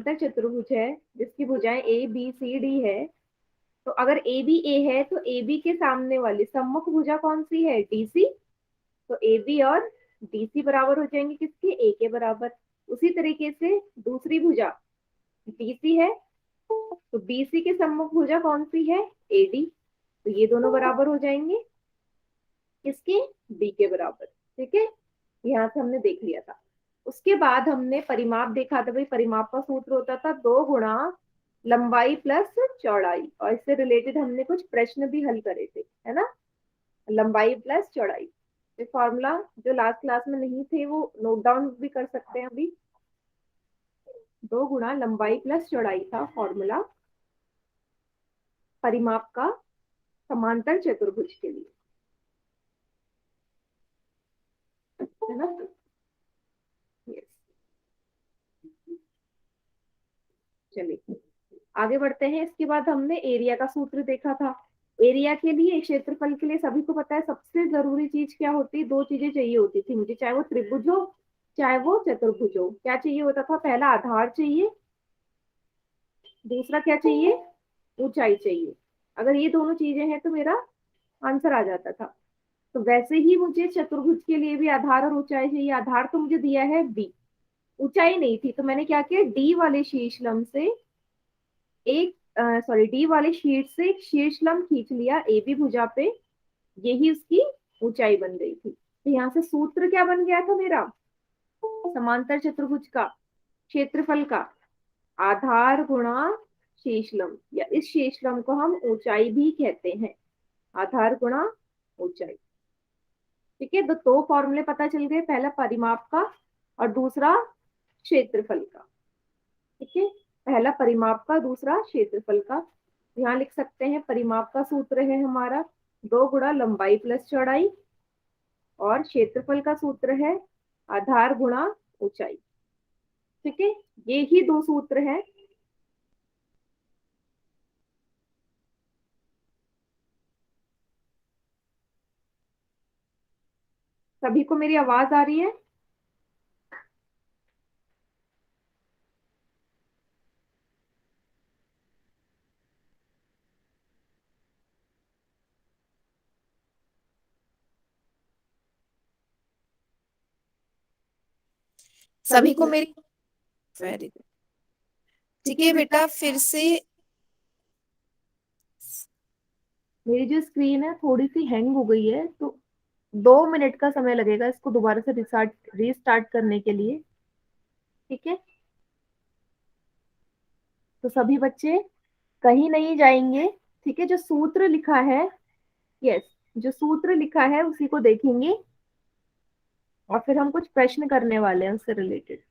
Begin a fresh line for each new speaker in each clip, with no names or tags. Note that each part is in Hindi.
चतुर्भुज है जिसकी भुजाएं ए बी सी डी है, तो अगर ए बी ए है तो ए बी के सामने वाली सम्मुख भुजा कौन सी है, डी सी। तो ए बी और डी सी बराबर हो जाएंगे किसके, ए के बराबर। उसी तरीके से दूसरी भुजा बी सी है, तो बी सी के सम्मुख भुजा कौन सी है, ए डी। तो ये दोनों बराबर हो जाएंगे किसके, बी के बराबर। ठीक है, यहाँ से हमने देख लिया था। उसके बाद हमने परिमाप देखा था। भाई परिमाप का सूत्र होता था 2 गुणा लंबाई प्लस चौड़ाई, और इससे रिलेटेड हमने कुछ प्रश्न भी हल करे थे, है ना। लंबाई प्लस चौड़ाई, ये फॉर्मूला जो लास्ट क्लास में नहीं थे वो नोट डाउन भी कर सकते हैं अभी। 2 गुणा लंबाई प्लस चौड़ाई था फॉर्मूला परिमाप का समांतर चतुर्भुज के लिए, है ना। यस, चलिए आगे बढ़ते हैं। इसके बाद हमने एरिया का सूत्र देखा था। एरिया के लिए, क्षेत्रफल के लिए सभी को पता है सबसे जरूरी चीज क्या होती है, 2 चीजें चाहिए होती थी मुझे, चाहे वो त्रिभुज हो चाहे वो चतुर्भुज हो। क्या चाहिए होता था, पहला आधार चाहिए, दूसरा क्या चाहिए, ऊंचाई चाहिए। अगर ये दोनों चीजें हैं तो मेरा आंसर आ जाता था। तो वैसे ही मुझे चतुर्भुज के लिए भी आधार और ऊंचाई चाहिए। आधार तो मुझे दिया है बी, ऊंचाई नहीं थी, तो मैंने क्या किया, डी वाले शीर्ष लंब से एक सॉरी डी वाले शीट से एक शीर्ष लंब खींच लिया ए बी भुजा पे, यही उसकी ऊंचाई बन गई थी। तो यहाँ से सूत्र क्या बन गया था मेरा, समांतर चतुर्भुज का क्षेत्रफल का आधार गुणा शीर्ष लंब, या इस शीर्ष लंब को हम ऊंचाई भी कहते हैं, आधार गुणा ऊंचाई। ठीक है, तो 2 फॉर्मूले पता चल गए, पहला परिमाप का और दूसरा क्षेत्रफल का। ठीक है, पहला परिमाप का, दूसरा क्षेत्रफल का। यहाँ लिख सकते हैं परिमाप का सूत्र है हमारा 2 गुणा लंबाई प्लस चौड़ाई, और क्षेत्रफल का सूत्र है आधार गुणा ऊंचाई। ठीक है, ये ही 2 सूत्र हैं। सभी को मेरी आवाज आ रही है।
सभी को मेरी, वेरी गुड। ठीक है बेटा, फिर से
मेरी जो स्क्रीन है थोड़ी सी हैंग हो गई है, तो 2 मिनट का समय लगेगा इसको दोबारा से रीस्टार्ट करने के लिए। ठीक है, तो सभी बच्चे कहीं नहीं जाएंगे। ठीक है, जो सूत्र लिखा है, यस, जो सूत्र लिखा है उसी को देखेंगे, और फिर हम कुछ प्रश्न करने वाले हैं उससे रिलेटेड।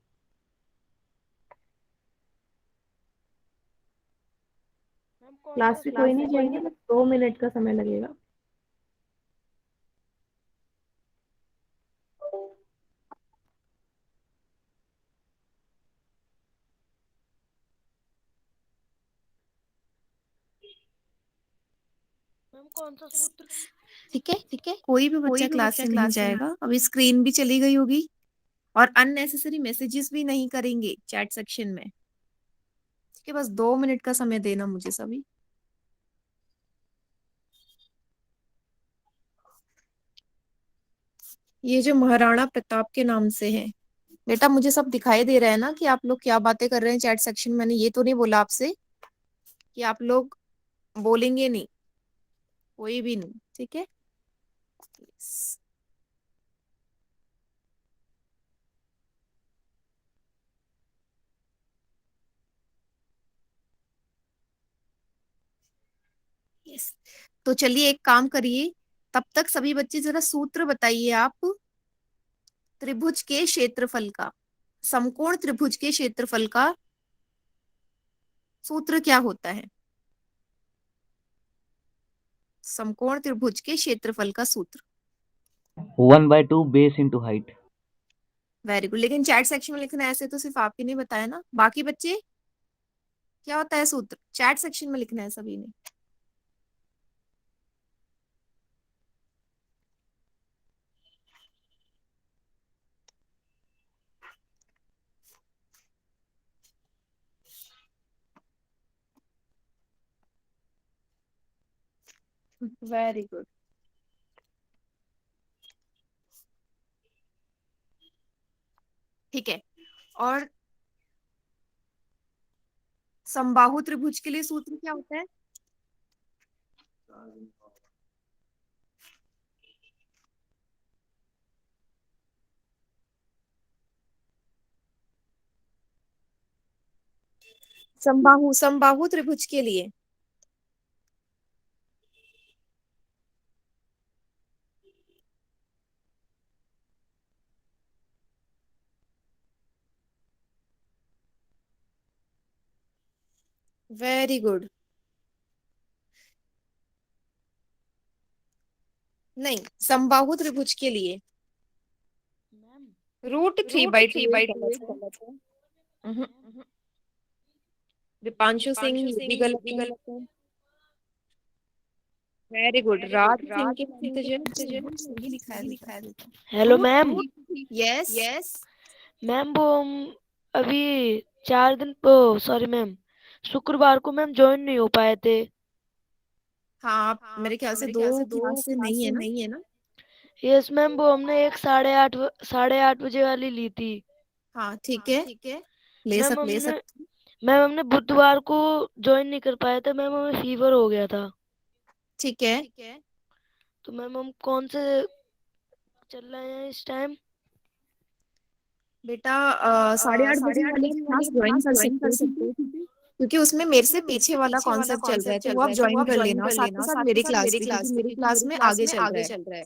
क्लास से कोई नहीं जाएंगे, बस 2 मिनट का समय लगेगा।
मैम कौन सा सूत्र, ठीक है, कोई भी बच्चा क्लास से नहीं जाएगा, अभी स्क्रीन भी चली गई होगी, और अननेसेसरी मैसेजेस भी नहीं करेंगे चैट सेक्शन में। ठीक है, बस 2 मिनट का समय देना मुझे सभी। ये जो महाराणा प्रताप के नाम से है बेटा, मुझे सब दिखाई दे रहा है ना कि आप लोग क्या बातें कर रहे हैं चैट सेक्शन में। मैंने ये तो नहीं बोला आपसे कि आप लोग बोलेंगे नहीं, कोई भी नहीं। ठीक है, यस। तो चलिए एक काम करिए, तब तक सभी बच्चे जरा सूत्र बताइए आप त्रिभुज के क्षेत्रफल का, समकोण त्रिभुज के क्षेत्रफल का सूत्र क्या होता है। समकोण त्रिभुज के क्षेत्रफल का सूत्र
1/2 base into height.
Very good, लेकिन चैट सेक्शन में लिखना है, ऐसे तो सिर्फ आप ही ने बताया ना, बाकी बच्चे क्या होता है सूत्र, चैट सेक्शन में लिखना है सभी ने। Very good. ठीक है। और समबाहु त्रिभुज के लिए सूत्र क्या होता है? समबाहु त्रिभुज के लिए वेरी गुड। नहीं, समबाहु त्रिभुज के लिए √3/2 गलत है। उहुं, दीपांशु सिंह ये भी गलत है। Very good. राज सिंह के नाम से जो है बिल्कुल सही लिखा है बेटा।
Hello ma'am.
यस।
मैम वो हम अभी 4 दिन सॉरी मैम, शुक्रवार को मैम ज्वाइन नहीं हो पाए थे।
हाँ, मेरे ख्याल से 2 क्लास से नहीं है ना?
यस मैम, वो हमने एक 8:30 बजे वाली ली थी।
हाँ ठीक है, ले
मैम
सकते।
हमने बुधवार को ज्वाइन नहीं कर पाए थे मैम, हमें फीवर हो गया था।
ठीक है।
तो मैम हम कौन से चल रहे हैं इस टाइम?
बेटा 8:30 बजे वाली क्लास ज्वाइन कर सकते हो, ठीक है? क्योंकि उसमें मेरे से पीछे वाला कॉन्सेप्ट चल रहा है, तो वो आप ज्वाइन कर लेना, और साथ के साथ मेरी क्लास भी, क्योंकि मेरी क्लास में आगे चल रहा है।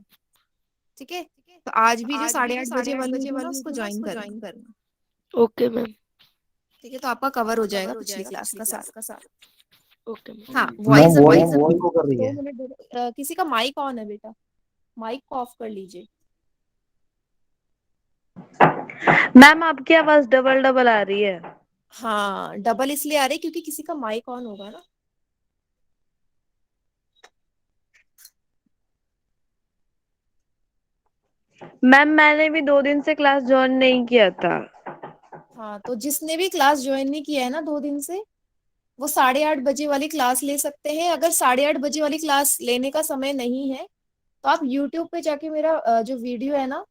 ठीक है, तो आज भी जो 8:30 बजे वाली होगी ना, उसको ज्वाइन करना।
Okay ma'am.
ठीक है, तो आपका कवर हो जाएगा पिछली क्लास का सारा।
Okay ma'am.
हाँ,
मैम
वॉइस
वॉइस वो कर रही
2
है।
मिनट किसी का माइक ऑन है बेटा, माइक को ऑफ कर लीजिए।
मैम आपकी आवाज डबल डबल आ रही है।
हाँ, डबल इसलिए आ रही है क्योंकि किसी का माइक ऑन होगा ना।
मैम मैंने भी 2 दिन से क्लास ज्वाइन नहीं किया था।
हाँ, तो जिसने भी क्लास ज्वाइन नहीं किया है ना 2 दिन से, वो 8:30 बजे वाली क्लास ले सकते हैं। अगर 8:30 बजे वाली क्लास लेने का समय नहीं है, तो आप यूट्यूब पे जाके मेरा जो वीडियो है ना,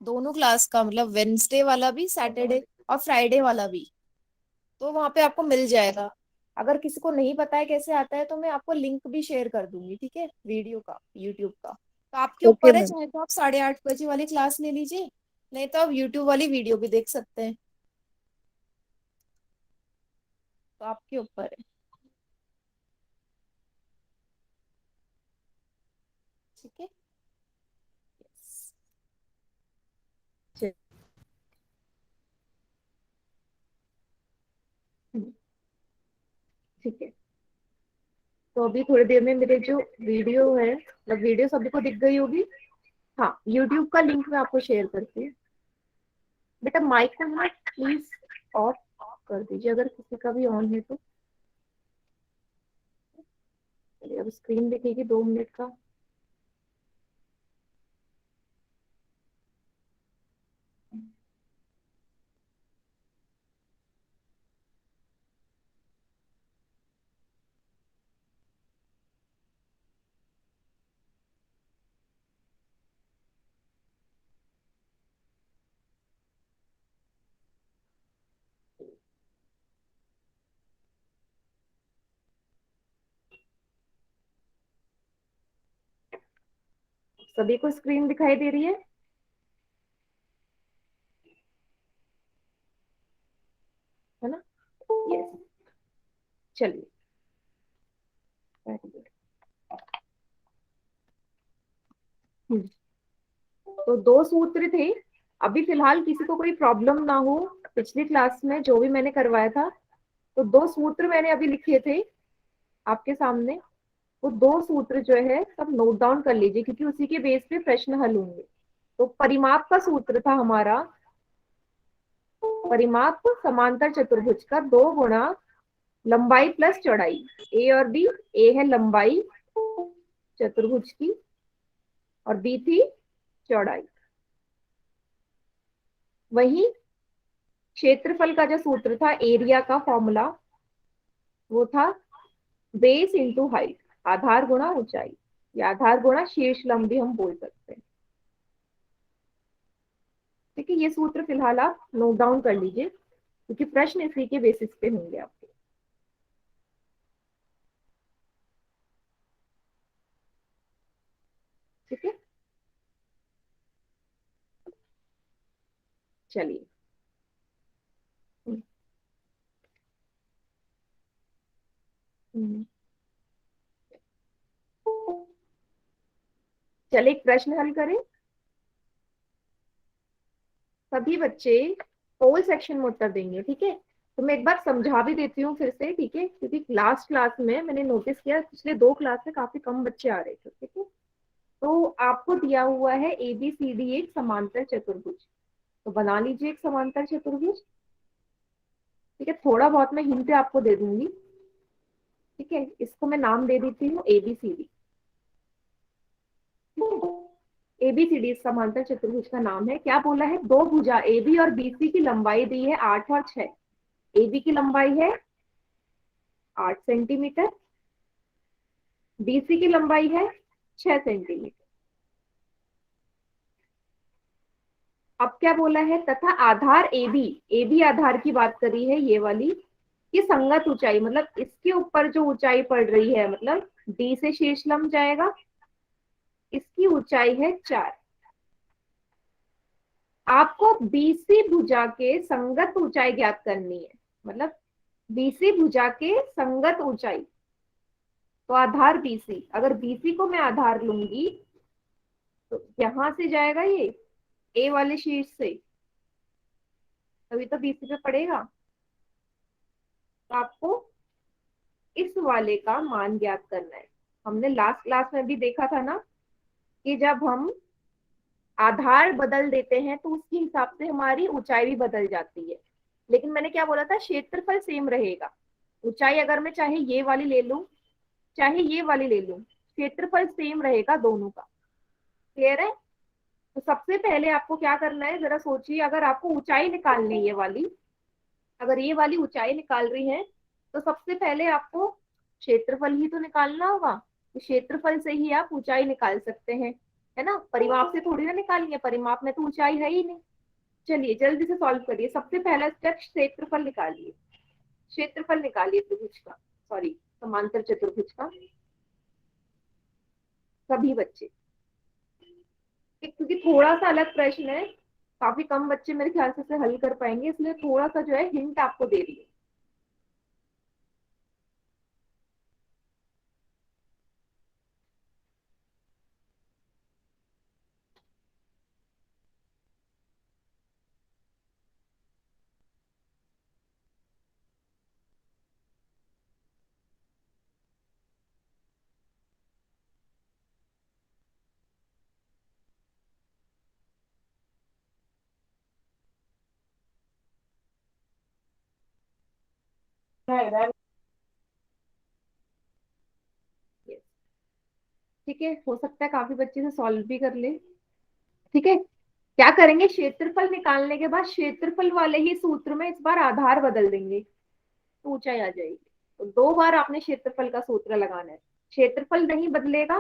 दोनों क्लास का, मतलब वेडनेसडे वाला भी, सैटरडे और फ्राइडे वाला भी, तो वहां पे आपको मिल जाएगा। अगर किसी को नहीं पता है कैसे आता है, तो मैं आपको लिंक भी शेयर कर दूंगी, ठीक है, वीडियो का, यूट्यूब का। तो आपके
ओके
ऊपर है,
मैम।
चाहे तो आप 8:30 बजे वाली क्लास ले लीजिए, नहीं तो आप यूट्यूब वाली वीडियो भी देख सकते हैं। तो आपके ऊपर है। ठीक है। ठीक है, तो अभी थोड़ी देर में मेरे जो वीडियो है, मतलब वीडियो सभी को दिख गई होगी। हाँ, यूट्यूब का लिंक मैं आपको शेयर करती हूँ। बेटा माइक को ना प्लीज ऑफ कर दीजिए, अगर किसी का भी ऑन है तो। चलिए, अब स्क्रीन दिखेगी 2 मिनट का। सभी को स्क्रीन दिखाई दे रही है ना? यस, चलिए, वेरी गुड। तो 2 सूत्र थे। अभी फिलहाल किसी को कोई प्रॉब्लम ना हो, पिछली क्लास में जो भी मैंने करवाया था, तो 2 सूत्र मैंने अभी लिखे थे आपके सामने। वो 2 सूत्र जो है सब नोट डाउन कर लीजिए, क्योंकि उसी के बेस पे प्रश्न हल होंगे। तो परिमाप का सूत्र था हमारा, परिमाप समांतर चतुर्भुज का 2 गुणा लंबाई प्लस चौड़ाई, ए और बी। ए है लंबाई चतुर्भुज की, और बी थी चौड़ाई। वही क्षेत्रफल का जो सूत्र था, एरिया का फॉर्मूला, वो था बेस इंटू हाइट।
आधार गुणा ऊंचाई, या आधार गुणा शीर्ष लंब भी हम बोल सकते हैं। ठीक है, ये सूत्र फिलहाल आप नोट डाउन कर लीजिए क्योंकि प्रश्न इसी के बेसिस पे होंगे आपके। ठीक है, चलिए। हम्म। चलिए एक प्रश्न हल करें। सभी बच्चे होल सेक्शन में उत्तर देंगे। ठीक है, तो मैं एक बार समझा भी देती हूँ फिर से। ठीक है, क्योंकि लास्ट क्लास में मैंने नोटिस किया पिछले 2 क्लास में काफी कम बच्चे आ रहे थे। ठीक है, तो आपको दिया हुआ है ABCD एक समांतर चतुर्भुज, तो बना लीजिए एक समांतर चतुर्भुज। ठीक है, थोड़ा बहुत मैं हिंट आपको दे दूंगी। ठीक है, इसको मैं नाम दे देती हूँ ABCD। ABCD समांतर चतुर्भुज का नाम है। क्या बोला है? दो भुजा AB और BC की लंबाई दी है 8 और 6। AB की लंबाई है 8 सेंटीमीटर, BC की लंबाई है 6 सेंटीमीटर। अब क्या बोला है? तथा आधार AB आधार की बात करी है ये वाली, कि संगत ऊंचाई, मतलब इसके ऊपर जो ऊंचाई पड़ रही है, मतलब D से शीर्ष लंब जाएगा, इसकी ऊंचाई है 4। आपको BC भुजा के संगत ऊंचाई ज्ञात करनी है, मतलब BC भुजा के संगत ऊंचाई। तो आधार BC, अगर BC को मैं आधार लूंगी तो यहां से जाएगा ये A वाले शीर्ष से, तभी तो BC पे पड़ेगा। तो आपको इस वाले का मान ज्ञात करना है। हमने लास्ट क्लास में भी देखा था ना कि जब हम आधार बदल देते हैं तो उसके हिसाब से हमारी ऊंचाई भी बदल जाती है। लेकिन मैंने क्या बोला था? क्षेत्रफल सेम रहेगा। ऊंचाई अगर मैं चाहे ये वाली ले लूं चाहे ये वाली ले लूं, क्षेत्रफल सेम रहेगा दोनों का। क्लियर है? तो सबसे पहले आपको क्या करना है, जरा सोचिए। अगर आपको ऊंचाई निकालनी है, ये वाली, अगर ये वाली ऊंचाई निकाल रही है, तो सबसे पहले आपको क्षेत्रफल ही तो निकालना होगा। तो क्षेत्रफल से ही आप ऊंचाई निकाल सकते हैं, है ना? परिमाप से थोड़ी ना निकालेंगे, परिमाप में तो ऊंचाई है ही नहीं। चलिए जल्दी से सॉल्व करिए। सबसे पहला स्टेप क्षेत्रफल निकालिए। क्षेत्रफल निकालिए त्रिभुज का, सॉरी समांतर चतुर्भुज का, सभी बच्चे। क्योंकि थोड़ा सा अलग प्रश्न है, काफी कम बच्चे मेरे ख्याल से हल कर पाएंगे, इसलिए थोड़ा सा जो है हिंट आपको दे रही है। Yes. ठीक है, हो सकता है काफी बच्चे से सॉल्व भी कर ले। ठीक है, क्या करेंगे? क्षेत्रफल निकालने के बाद क्षेत्रफल वाले ही सूत्र में इस बार आधार बदल देंगे तो ऊंचाई आ जाएगी। तो 2 बार आपने क्षेत्रफल का सूत्र लगाना है। क्षेत्रफल नहीं बदलेगा,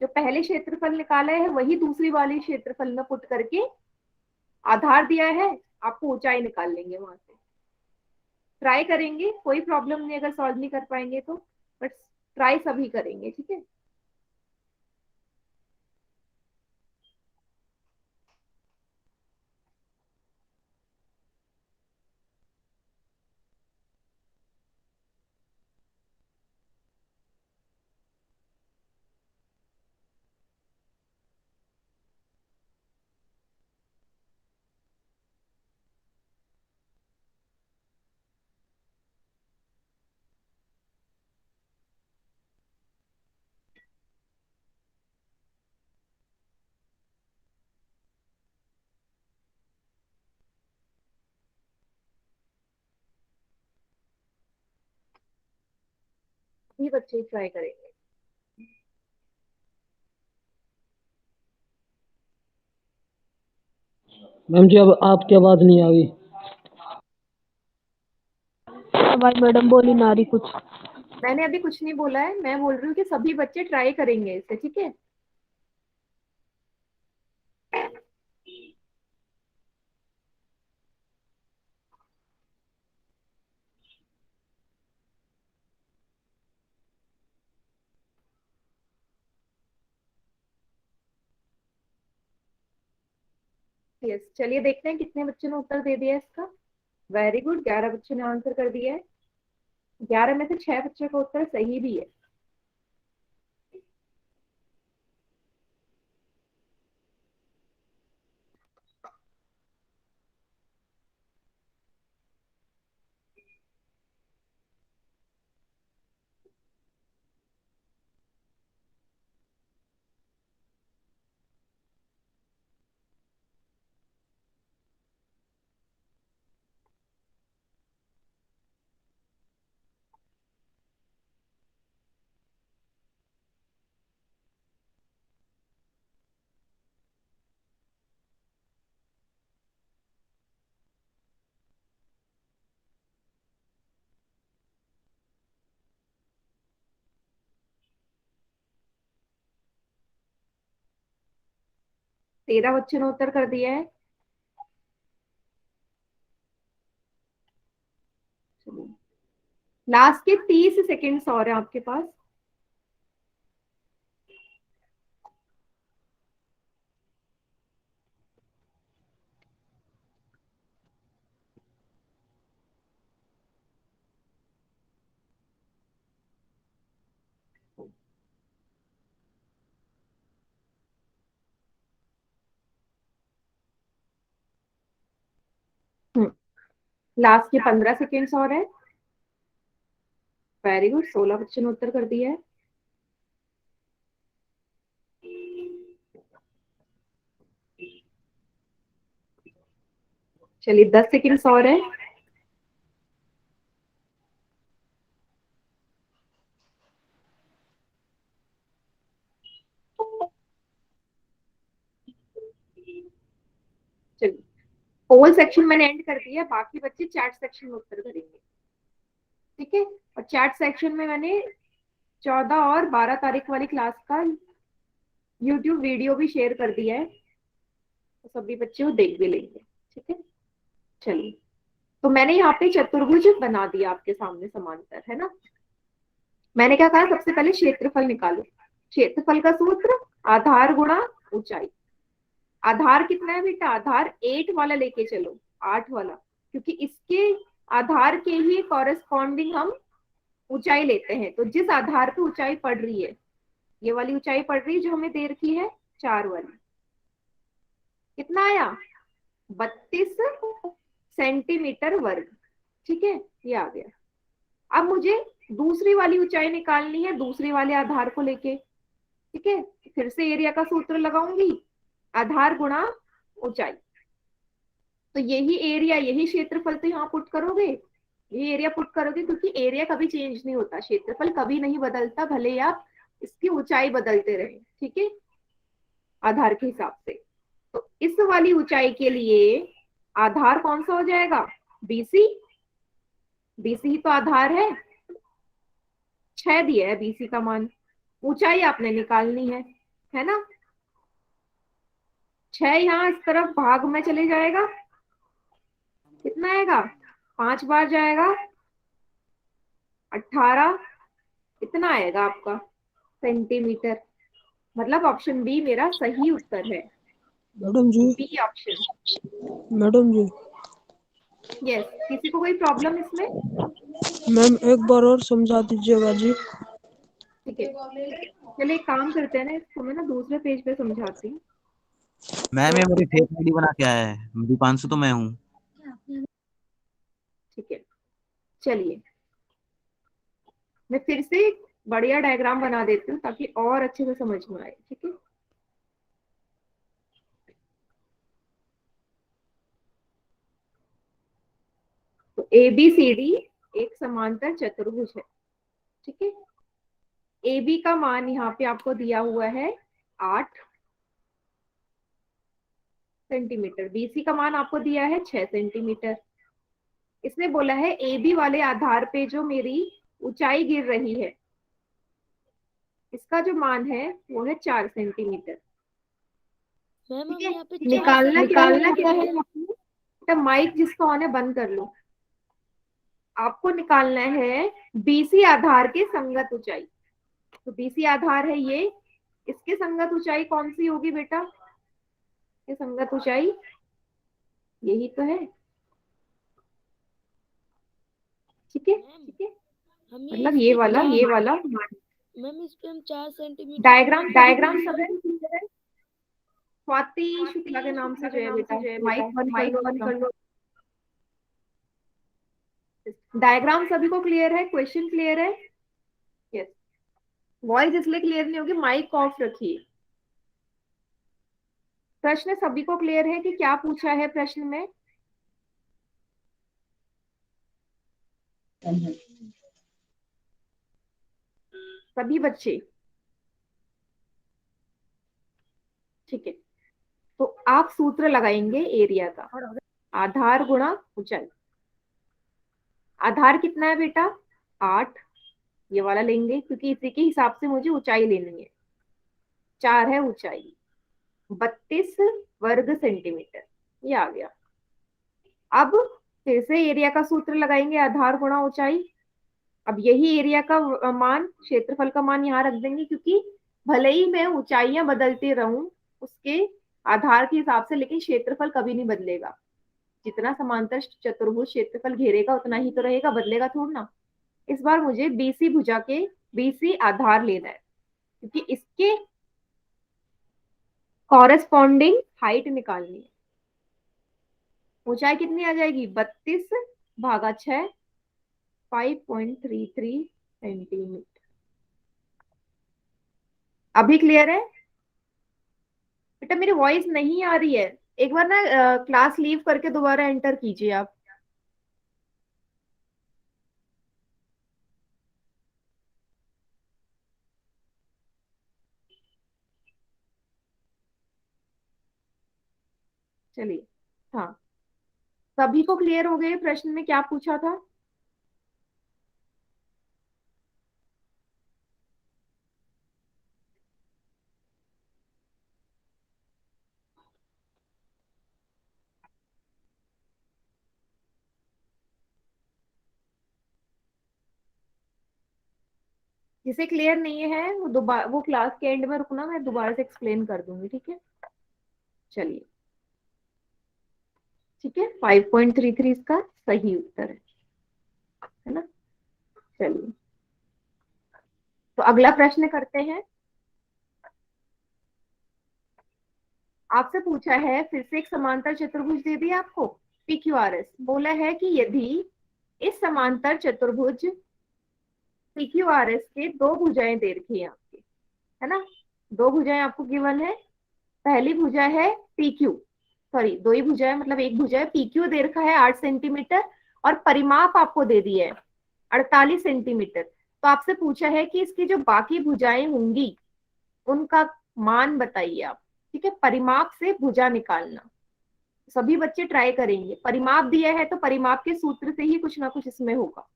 जो पहले क्षेत्रफल निकाला है वही दूसरी वाली क्षेत्रफल में पुट करके आधार दिया है, आपको ऊंचाई निकाल लेंगे वहां से। ट्राई करेंगे, कोई प्रॉब्लम नहीं अगर सॉल्व नहीं कर पाएंगे तो, बट ट्राई सभी करेंगे। ठीक है, सभी बच्चे ट्राई करेंगे।
मैम जी अब आपकी आवाज नहीं आ रही।
हमारी मैडम बोली ना रही कुछ।
मैंने अभी कुछ नहीं बोला है, मैं बोल रही हूँ कि सभी बच्चे ट्राई करेंगे इसे, ठीक है। यस, चलिए देखते हैं कितने बच्चों ने उत्तर दे दिया इसका। वेरी गुड, 11 बच्चों ने आंसर कर दिया है। 11 में से 6 बच्चों का उत्तर सही भी है। तेरह बच्चों ने उत्तर कर दिया है। लास्ट के 30 सेकेंड्स और हैं आपके पास। लास्ट के 15 सेकेंड्स और है। वेरी गुड, 16 बच्चों ने उत्तर कर दिया है। चलिए 10 सेकेंड्स और है। चलिए, पोल सेक्शन मैंने एंड कर दिया, बाकी बच्चे चैट सेक्शन में उत्तर करेंगे, ठीक है। और चैट सेक्शन में मैंने 14 और 12 तारीख वाली क्लास का यूट्यूब वीडियो भी शेयर कर दिया है, तो सभी बच्चे वो देख भी लेंगे, ठीक है। चलिए, तो मैंने यहाँ पे चतुर्भुज बना दिया आपके सामने समांतर, है ना। मैंने क्या कहा, सबसे पहले क्षेत्रफल निकालो। क्षेत्रफल का सूत्र आधार गुणा ऊंचाई। आधार कितना है बेटा, आधार 8 वाला लेके चलो, 8 वाला, क्योंकि इसके आधार के ही कॉरेस्पॉन्डिंग हम ऊंचाई लेते हैं। तो जिस आधार पे ऊंचाई पड़ रही है, ये वाली ऊंचाई पड़ रही है जो हमें दे रखी है 4 वाली, कितना आया, 32 सेंटीमीटर वर्ग, ठीक है, ये आ गया। अब मुझे दूसरी वाली ऊंचाई निकालनी है, दूसरे वाले आधार को लेके, ठीक है। फिर से एरिया का सूत्र लगाऊंगी, आधार गुणा ऊंचाई। तो यही एरिया, यही क्षेत्रफल तो यहाँ पुट करोगे, ये एरिया पुट करोगे, क्योंकि एरिया कभी चेंज नहीं होता, क्षेत्रफल कभी नहीं बदलता, भले ही आप इसकी ऊंचाई बदलते रहे, ठीक है, आधार के हिसाब से। तो इस वाली ऊंचाई के लिए आधार कौन सा हो जाएगा, बीसी। बीसी ही तो आधार है, 6 दिया है बीसी का मान। ऊंचाई आपने निकालनी है ना। 6 यहाँ इस तरफ भाग में चले जाएगा, कितना आएगा, 5 बार जाएगा, 18, कितना आएगा आपका सेंटीमीटर। मतलब ऑप्शन बी मेरा सही उत्तर है,
मैडम जी,
बी ऑप्शन।
मैडम जी,
यस, किसी को कोई प्रॉब्लम इसमें।
मैम एक बार और समझा दीजिएगा जी।
ठीक है, चलिए एक काम करते हैं ना, इसको मैं ना दूसरे पेज पे समझाती हूँ।
मैम ये मेरी फेक आईडी बना के आया है, दीपांशु तो मैं हूँ।
ठीक है, चलिए मैं फिर से एक बढ़िया डायग्राम बना देती हूँ ताकि और अच्छे से समझ में आए, ठीक है। तो ए बी सी डी एक समांतर चतुर्भुज है, ठीक है। ए बी का मान यहाँ पे आपको दिया हुआ है 8 सेंटीमीटर, बीसी का मान आपको दिया है 6 सेंटीमीटर। इसने बोला है ए बी वाले आधार पे जो मेरी ऊंचाई गिर रही है, इसका जो मान है वो है 4 सेंटीमीटर।
मैम
ठीक
हम
है,
यहाँ पे
निकालना क्या है तो माइक जिसका ऑन है बंद कर लो। आपको निकालना है बीसी आधार के संगत ऊंचाई। तो बीसी आधार है ये, इसके संगत ऊंचाई कौन सी होगी बेटा? ये संगत ऊंचाई यही तो है। ठीक है,
मैम हम ये
मतलब
इस पे
ये वाला
मैम इस पे हम 4 सेंटीमीटर
डायग्राम डायग्राम सब है। स्वाति शुक्ला के नाम से जो है बेटा, माइक बंद कर लो। डायग्राम सभी को क्लियर है? क्वेश्चन क्लियर है? यस। वॉइस इसलिए क्लियर नहीं होगी, माइक ऑफ रखिए। प्रश्न सभी को क्लियर है कि क्या पूछा है प्रश्न में? सभी बच्चे ठीक है। तो आप सूत्र लगाएंगे एरिया का, आधार गुणा ऊंचाई। आधार कितना है बेटा? 8, ये वाला लेंगे क्योंकि इसी के हिसाब से मुझे ऊंचाई लेनी है। 4 है ऊंचाई, 32 वर्ग सेंटीमीटर, ये आ गया। अब फिर से एरिया का सूत्र लगाएंगे, आधार गुणा ऊंचाई। अब यही एरिया का मान, क्षेत्रफल का मान यहाँ रख देंगे, क्योंकि भले ही मैं ऊंचाइयां बदलती रहूं उसके आधार के हिसाब से, लेकिन क्षेत्रफल कभी नहीं बदलेगा। जितना समांतर चतुर्भुज क्षेत्रफल घेरेगा उतना ही तो रहेगा, बदलेगा थोड़ा ना। इस बार मुझे बीसी भुजा के बीसी आधार लेना है, क्योंकि इसके कॉरेस्पॉन्डिंग हाइट निकालनी है। ऊंचाई कितनी आ जाएगी? 32 भागा 6, 5.33 सेंटीमीटर। अभी क्लियर है बेटा? मेरी वॉइस नहीं आ रही है, एक बार ना क्लास लीव करके दोबारा एंटर कीजिए आप। चलिए, हाँ, सभी को क्लियर हो गए प्रश्न में क्या पूछा था? जिसे क्लियर नहीं है वो दोबारा, वो क्लास के एंड में रुकना, मैं दोबारा से एक्सप्लेन कर दूंगी। ठीक है, चलिए, ठीक है, 5.33 इसका सही उत्तर है ना? चलिए, तो अगला प्रश्न करते हैं। आपसे पूछा है फिर से, एक समांतर चतुर्भुज दे दिया आपको, PQRS बोला है कि यदि इस समांतर चतुर्भुज PQRS के दो भुजाएं दे रखी है आपके, है ना? दो भुजाएं आपको गिवन है। पहली भुजा है PQ, सॉरी दो ही भुजा है, मतलब एक भुजा है PQ दे रखा है 8 सेंटीमीटर, और परिमाप आपको दे दिया है 48 सेंटीमीटर। तो आपसे पूछा है कि इसकी जो बाकी भुजाएं होंगी उनका मान बताइए आप। ठीक है, परिमाप से भुजा निकालना सभी बच्चे ट्राई करेंगे। परिमाप दिया है तो परिमाप के सूत्र से ही कुछ ना कुछ इसमें होगा।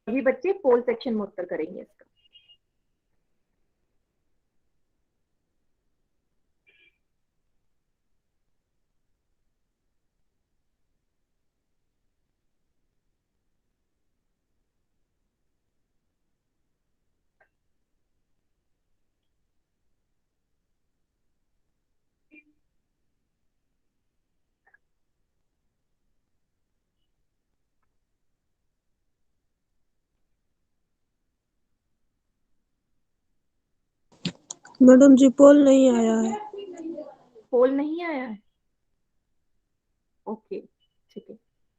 सभी बच्चे पोल सेक्शन में उत्तर करेंगे इसका।
मैडम जी पोल नहीं आया है।
पोल नहीं आया है? ओके, ठीक है,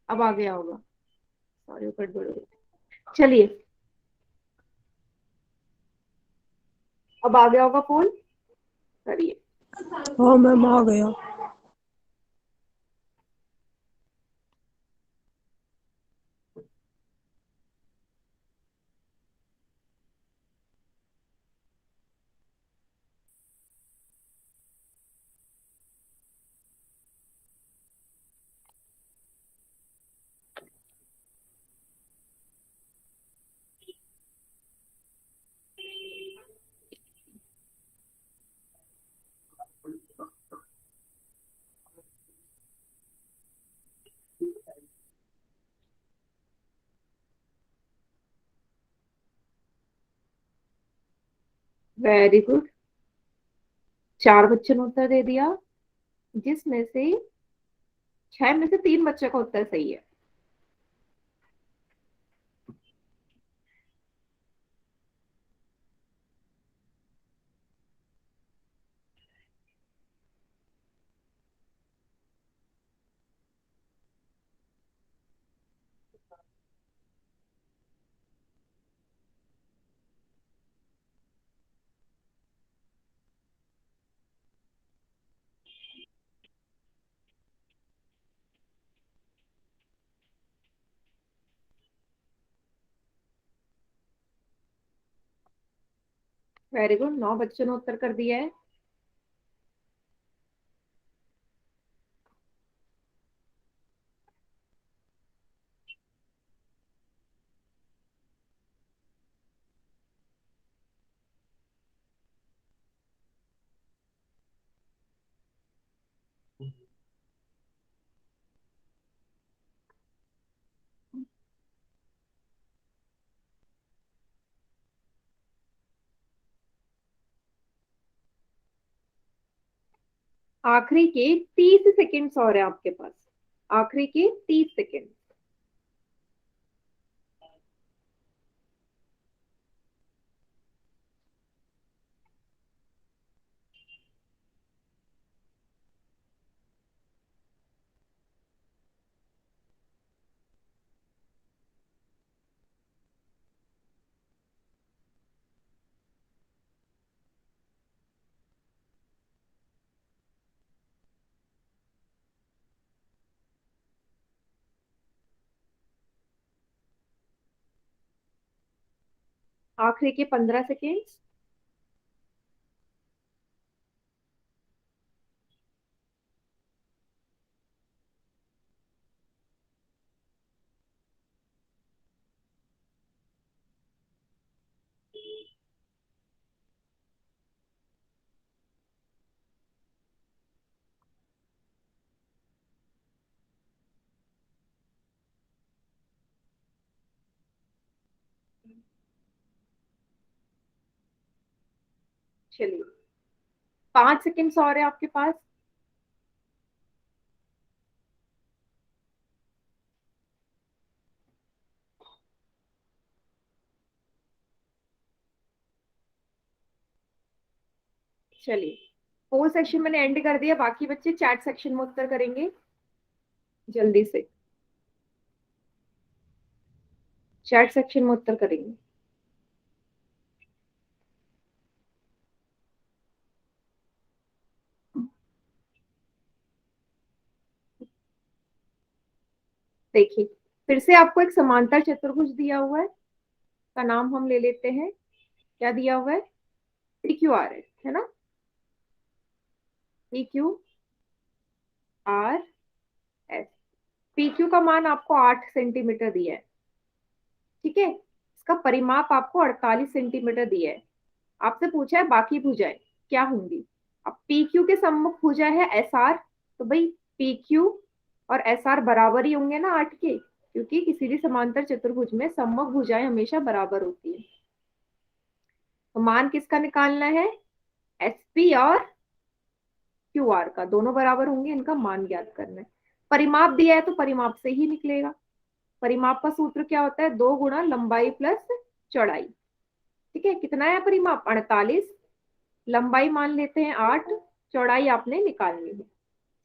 अब आ गया होगा। सॉरी, गड़बड़ हो गई। चलिए, अब आ गया होगा पोल, करिए।
हाँ मैम आ गया।
Very good. 4 बच्चों ने उत्तर दे दिया, जिसमें से 6 में से 3 बच्चों का उत्तर सही है। वेरी गुड, 9 बच्चों ने उत्तर कर दिया है। आखिरी के 30 सेकेंड्स और है आपके पास, आखिरी के 30 सेकेंड। आखिरी के 15 सेकेंड्स। चलिए, 5 सेकेंड्स और है आपके पास। चलिए, पोल सेक्शन मैंने एंड कर दिया, बाकी बच्चे चैट सेक्शन में उत्तर करेंगे जल्दी से, चैट सेक्शन में उत्तर करेंगे। देखिए, फिर से आपको एक समांतर चतुर्भुज दिया हुआ है, का नाम हम ले लेते हैं, क्या दिया हुआ है, पी क्यू आर एस, है ना, P Q R S. P Q का मान आपको 8 सेंटीमीटर दिया है, ठीक है। इसका परिमाप आपको 48 सेंटीमीटर दिया है। आपसे पूछा है बाकी भुजाएं क्या होंगी। अब पी क्यू के सम्मुख भुजा है एस आर, तो भाई पी क्यू और एस आर बराबर ही होंगे ना 8 के, क्योंकि किसी भी समांतर चतुर्भुज में सम्मुख भुजाएं हमेशा बराबर होती है। तो मान किसका निकालना है, एस पी और क्यू आर का, दोनों बराबर होंगे, इनका मान ज्ञात करना है। परिमाप दिया है तो परिमाप से ही निकलेगा। परिमाप का सूत्र क्या होता है, 2 गुणा लंबाई प्लस चौड़ाई, ठीक है। कितना है परिमाप, 48, लंबाई मान लेते हैं 8, चौड़ाई आपने निकालनी है,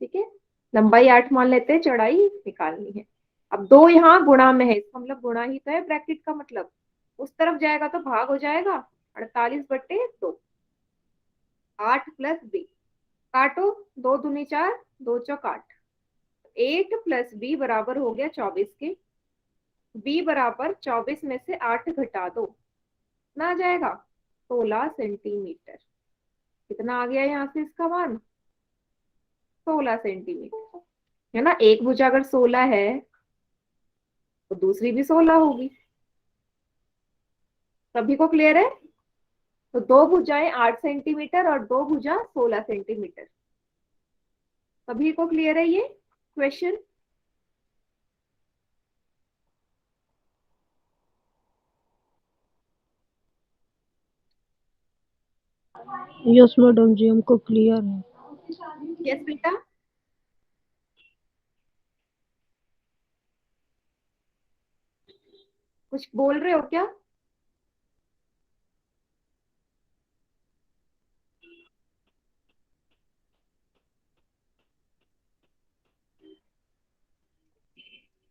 ठीक है। लंबाई 8 मान लेते हैं, चौड़ाई निकालनी है। अब 2 यहाँ गुणा में है, इसका मतलब गुणा ही तो है, ब्रैकेट का मतलब उस तरफ जाएगा तो भाग हो जाएगा, 48/2, 8 प्लस बी, काटो, 2 दूनी 4, 2 चौक 8, 8 प्लस बी बराबर हो गया 24 के। बी बराबर 24 में से 8 घटा दो, ना आ जाएगा 16 सेंटीमीटर। कितना आ गया यहाँ से इसका मान, 16 सेंटीमीटर, है ना। एक भुजा अगर 16 है तो दूसरी भी 16 होगी। सभी को क्लियर है। तो 2 भुजाएं 8 सेंटीमीटर और 2 भुजा 16 सेंटीमीटर। सभी को क्लियर है ये क्वेश्चन।
यस मैडम जी, हमको क्लियर है।
यस बेटा। कुछ बोल रहे हो क्या?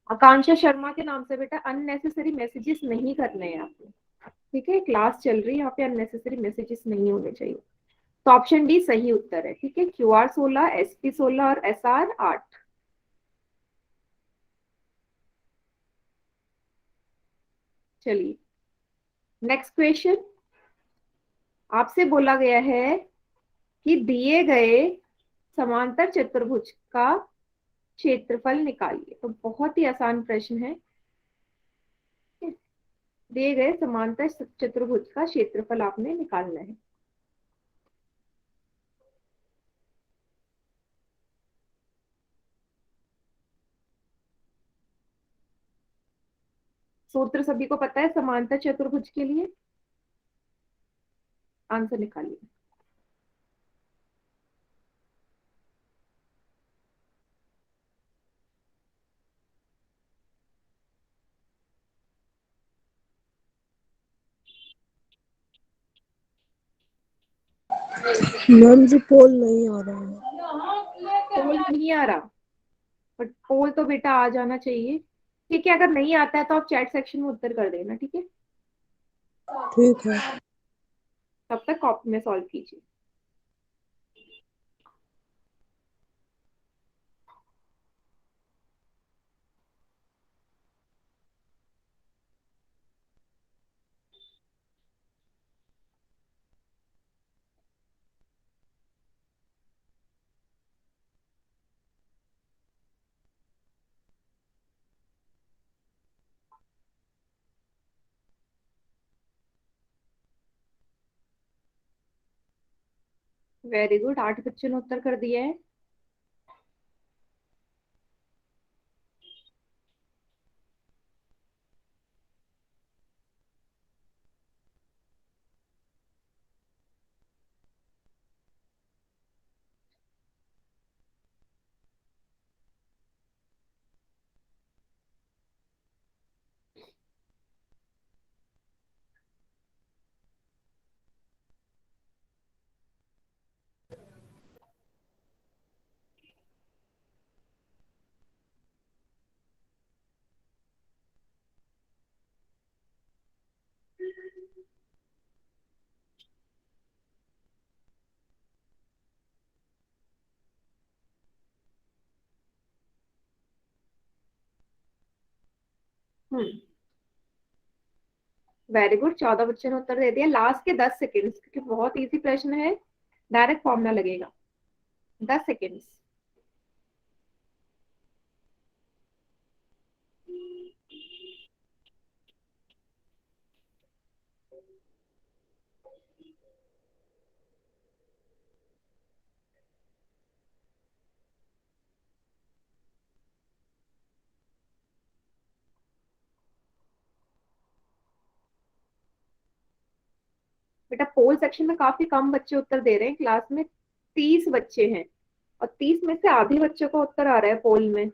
आकांक्षा शर्मा के नाम से बेटा अननेसेसरी मैसेजेस नहीं करने हैं आपने। ठीक है, क्लास चल रही है, यहाँ पे अननेसेसरी मैसेजेस नहीं होने चाहिए। तो ऑप्शन डी सही उत्तर है। ठीक है, QR 16, SP 16 और SR 8। चलिए नेक्स्ट क्वेश्चन। आपसे बोला गया है कि दिए गए समांतर चतुर्भुज का क्षेत्रफल निकालिए। तो बहुत ही आसान प्रश्न है। दिए गए समांतर चतुर्भुज का क्षेत्रफल आपने निकालना है। सूत्र सभी को पता है समांतर चतुर्भुज के लिए। आंसर निकालिए।
मैम जी पोल नहीं आ रहा है।
पोल नहीं आ रहा, बट पोल तो बेटा आ जाना चाहिए। ठीक है, अगर नहीं आता है तो आप चैट सेक्शन में उत्तर कर देना। ठीक है,
ठीक है।
तब तक कॉपी में सॉल्व कीजिए। वेरी गुड, 8 बच्चों ने उत्तर कर दिया है। हम्म, वेरी गुड, 14 बच्चों ने उत्तर दे दिया। लास्ट के 10 सेकेंड्स, क्योंकि बहुत इजी प्रश्न है, डायरेक्ट फॉर्मूला लगेगा। 10 सेकेंड्स। बेटा पोल सेक्शन में काफी कम बच्चे उत्तर दे रहे हैं। क्लास में 30 बच्चे हैं और 30 में से आधे बच्चों का उत्तर आ रहा है पोल में।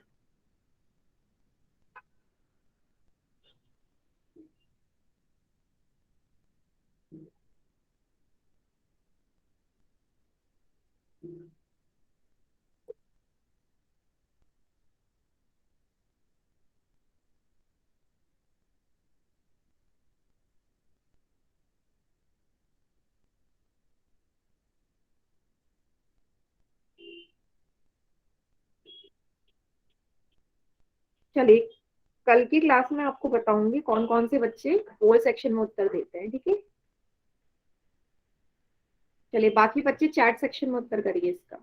चलिए कल की क्लास में आपको बताऊंगी कौन कौन से बच्चे पोल सेक्शन में उत्तर देते हैं। ठीक है, चलिए बाकी बच्चे चैट सेक्शन में उत्तर करिए इसका।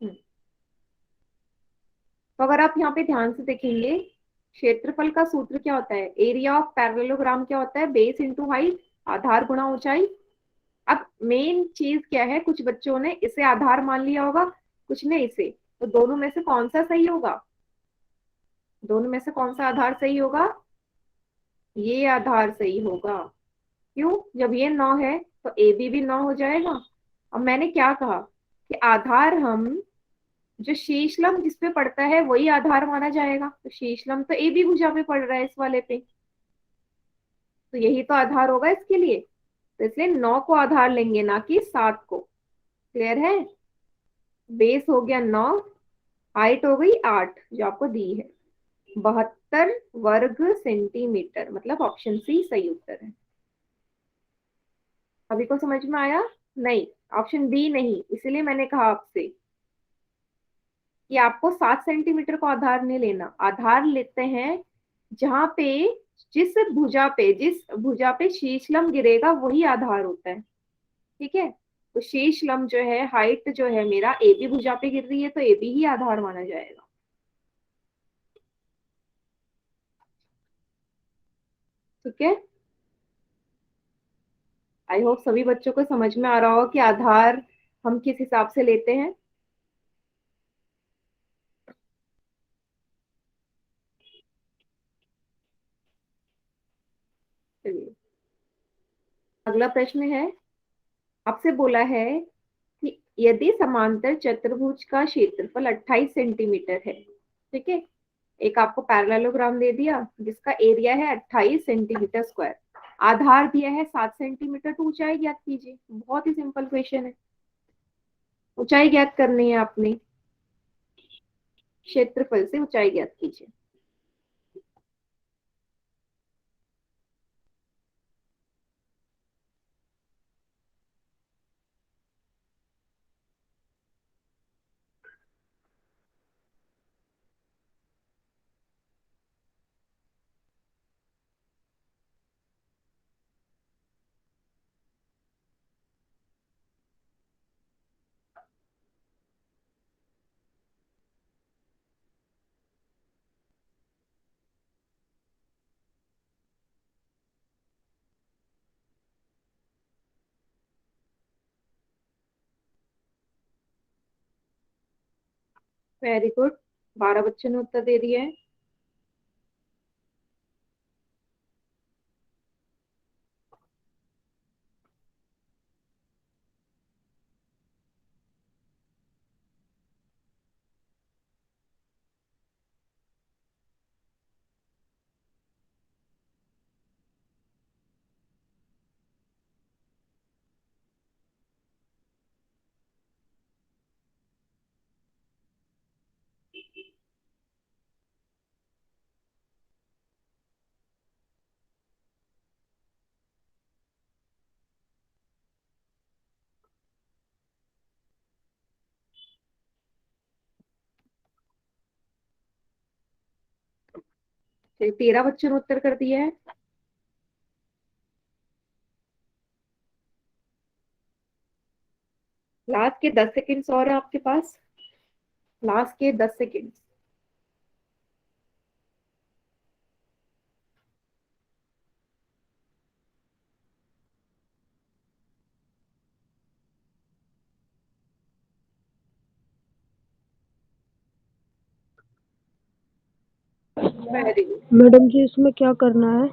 हम्म, तो अगर आप यहाँ पे ध्यान से देखेंगे, क्षेत्रफल का सूत्र क्या होता है? एरिया ऑफ पैरेललोग्राम क्या होता है? बेस इंटू हाइट, आधार गुणा ऊंचाई। अब मेन चीज क्या है, कुछ बच्चों ने इसे आधार मान लिया होगा, कुछ ने इसे, तो दोनों में से कौन सा सही होगा? दोनों में से कौन सा आधार सही होगा? ये आधार सही होगा। क्यों? जब ये 9 है तो ए बी भी 9 हो जाएगा। अब मैंने क्या कहा कि आधार हम जो शीशलम जिस पे पड़ता है वही आधार माना जाएगा, तो शीशलम तो ए बी भुजा पे पड़ रहा है इस वाले पे, तो यही तो आधार होगा इसके लिए। तो इसलिए 9 को आधार लेंगे, ना कि 7 को। क्लियर है? बेस हो गया 9, हाइट हो गई 8 जो आपको दी है, 72 वर्ग सेंटीमीटर, मतलब ऑप्शन सी सही उत्तर है। अभी को समझ में आया? नहीं, ऑप्शन बी नहीं, इसलिए मैंने कहा आपसे कि आपको 7 सेंटीमीटर को आधार नहीं लेना। आधार लेते हैं जहां पे जिस भुजा पे शीशलम गिरेगा वही आधार होता है। ठीक है? तो शीशलम जो है, हाइट जो है मेरा ए बी भुजा पे गिर रही है, तो ए बी ही आधार माना जाएगा। ठीक है? आई होप सभी बच्चों को समझ में आ रहा हो कि आधार हम किस हिसाब से लेते हैं। चलिए, अगला प्रश्न है, आपसे बोला है कि यदि समांतर चतुर्भुज का क्षेत्रफल 28 सेंटीमीटर है। ठीक है? एक आपको पैरेललोग्राम दे दिया जिसका एरिया है 28 सेंटीमीटर स्क्वायर, आधार दिया है 7 सेंटीमीटर, तो ऊंचाई ज्ञात कीजिए। बहुत ही सिंपल क्वेश्चन है। ऊंचाई ज्ञात करनी है आपने, क्षेत्रफल से ऊंचाई ज्ञात कीजिए। वेरी गुड, 12 बच्चों ने उत्तर दे दिया है। फिर 13 बच्चों ने उत्तर कर दिया है। लास्ट के 10 सेकेंड्स और है आपके पास, लास्ट के 10 सेकेंड। वेरी गुड
मैडम जी इसमें क्या करना है?